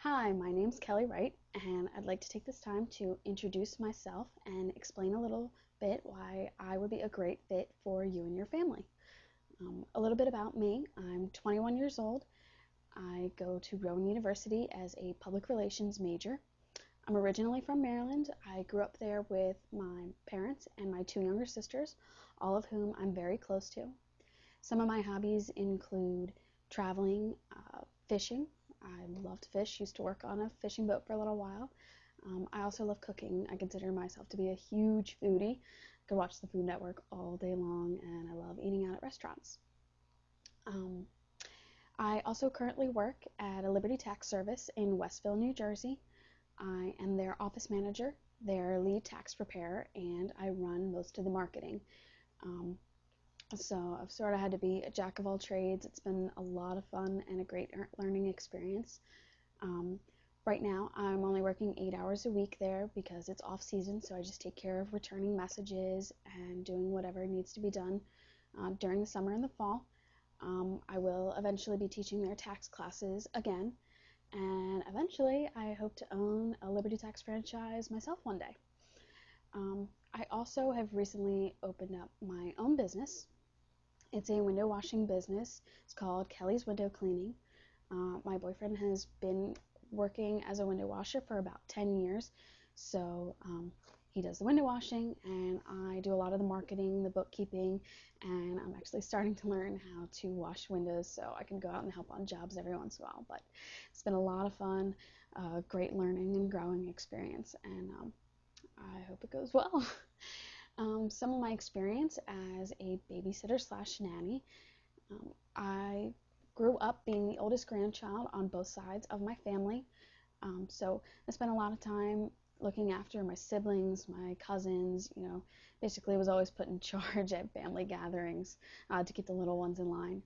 Hi, my name's Kelly Wright, and I'd like to take this time to introduce myself and explain a little bit why I would be a great fit for you and your family. A little bit about me. I'm 21 years old. I go to Rowan University as a public relations major. I'm originally from Maryland. I grew up there with my parents and my two younger sisters, all of whom I'm very close to. Some of my hobbies include traveling, fishing. I love to fish, used to work on a fishing boat for a little while. I also love cooking. I consider myself to be a huge foodie. I could watch the Food Network all day long, and I love eating out at restaurants. Um, I also currently work at a Liberty Tax Service in Westville, New Jersey. I am their office manager, their lead tax preparer, and I run most of the marketing. Um, so I've sort of had to be a jack of all trades. It's been a lot of fun and a great learning experience. Um, right now, I'm only working 8 hours a week there because it's off season, so I just take care of returning messages and doing whatever needs to be done during the summer and the fall. I will eventually be teaching their tax classes again, and eventually I hope to own a Liberty Tax franchise myself one day. I also have recently opened up my own business. It's a window washing business. It's called Kelly's Window Cleaning. My boyfriend has been working as a window washer for about 10 years, so he does the window washing, and I do a lot of the marketing, the bookkeeping, and I'm actually starting to learn how to wash windows so I can go out and help on jobs every once in a while. But it's been a lot of fun, great learning and growing experience, and I hope it goes well. Some of my experience as a babysitter slash nanny. I grew up being the oldest grandchild on both sides of my family. So I spent a lot of time looking after my siblings, my cousins, basically was always put in charge at family gatherings to keep the little ones in line.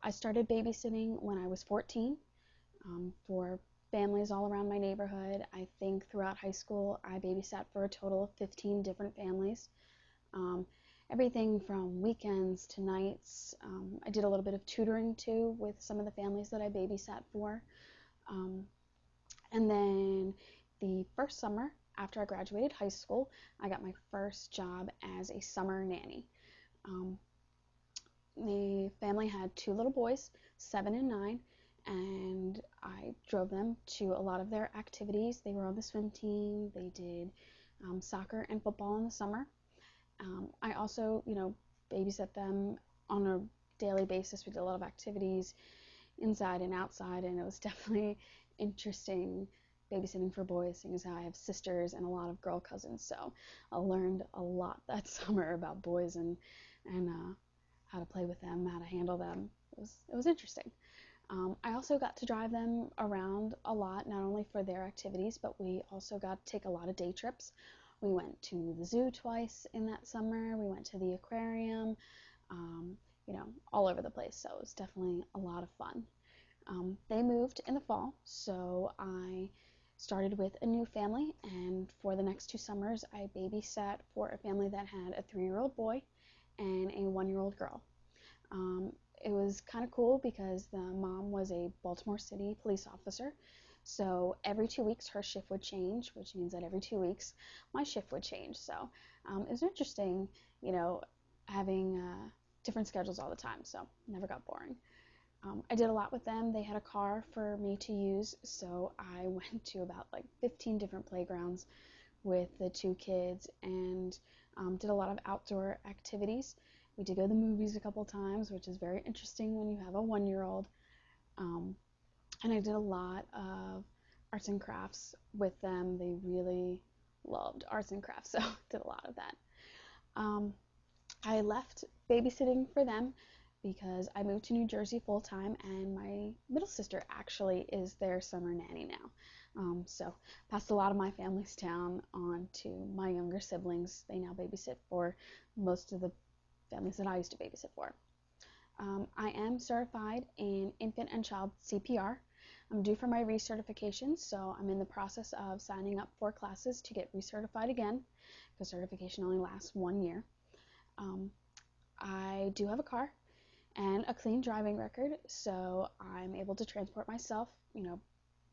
I started babysitting when I was 14 for families all around my neighborhood. I think throughout high school I babysat for a total of 15 different families. Um, Everything from weekends to nights. I did a little bit of tutoring too with some of the families that I babysat for. Um, and then the first summer after I graduated high school, I got my first job as a summer nanny. Um, the family had two little boys, 7 and 9, and I drove them to a lot of their activities. They were on the swim team, they did soccer and football in the summer. I also, babysit them on a daily basis. We did a lot of activities inside and outside, and it was definitely interesting babysitting for boys, seeing as how I have sisters and a lot of girl cousins. So I learned a lot that summer about boys and how to play with them, how to handle them. It was interesting. I also got to drive them around a lot, not only for their activities, but we also got to take a lot of day trips. We went to the zoo twice in that summer. We went to the aquarium, um, all over the place. So it was definitely a lot of fun. They moved in the fall, so I started with a new family, and for the next 2 summers, I babysat for a family that had a 3-year-old boy and a 1-year-old girl. Um, it was kind of cool because the mom was a Baltimore City police officer. So every 2 weeks her shift would change, which means that every 2 weeks my shift would change. So it was interesting, having different schedules all the time. So it never got boring. I did a lot with them. They had a car for me to use, so I went to about like 15 different playgrounds with the two kids and did a lot of outdoor activities. We did go to the movies a couple times, which is very interesting when you have a 1-year-old. Um, and I did a lot of arts and crafts with them. They really loved arts and crafts, so did a lot of that. Um, I left babysitting for them because I moved to New Jersey full time, and my middle sister actually is their summer nanny now. So passed a lot of my family's down on to my younger siblings. They now babysit for most of the families that I used to babysit for. I am certified in infant and child CPR. I'm due for my recertification, so I'm in the process of signing up for classes to get recertified again, because certification only lasts 1 year. I do have a car and a clean driving record, so I'm able to transport myself,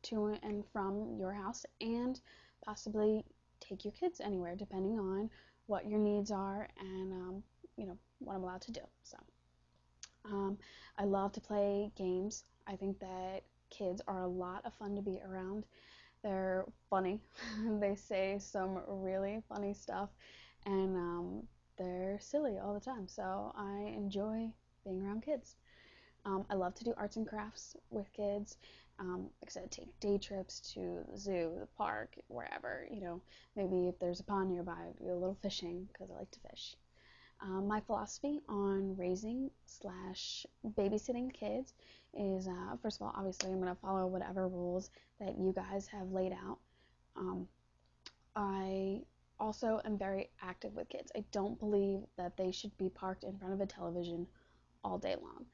to and from your house, and possibly take your kids anywhere depending on what your needs are and what I'm allowed to do. So um, I love to play games. I think that kids are a lot of fun to be around. They're funny. They say some really funny stuff, and they're silly all the time. So I enjoy being around kids. I love to do arts and crafts with kids. Like I said, take day trips to the zoo, the park, wherever. Maybe if there's a pond nearby, do a little fishing because I like to fish. My philosophy on raising slash babysitting kids is, first of all, obviously I'm going to follow whatever rules that you guys have laid out. Um, I also am very active with kids. I don't believe that they should be parked in front of a television all day long.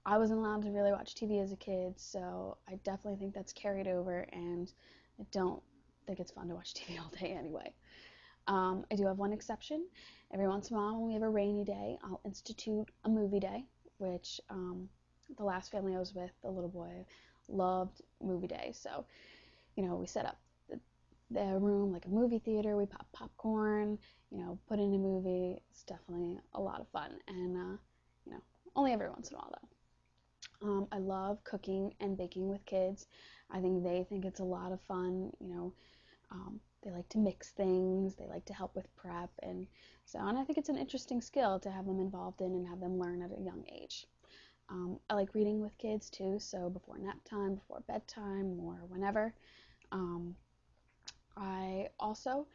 I wasn't allowed to really watch TV as a kid, so I definitely think that's carried over, and I don't think it's fun to watch TV all day anyway. I do have one exception. Every once in a while, when we have a rainy day, I'll institute a movie day, which the last family I was with, the little boy, loved movie day. So, we set up the room like a movie theater. We pop popcorn, put in a movie. It's definitely a lot of fun, and only every once in a while though. I love cooking and baking with kids. I think they think it's a lot of fun. They like to mix things. They like to help with prep, and I think it's an interesting skill to have them involved in and have them learn at a young age. I like reading with kids too, so before nap time, before bedtime, or whenever. Um, I also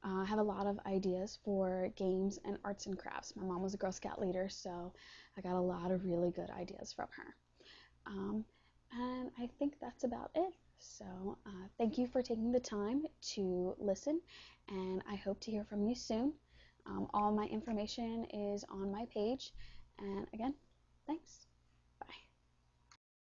have a lot of ideas for games and arts and crafts. My mom was a Girl Scout leader, so I got a lot of really good ideas from her. And I think that's about it. So thank you for taking the time to listen, and I hope to hear from you soon. All my information is on my page. And again, thanks. Bye.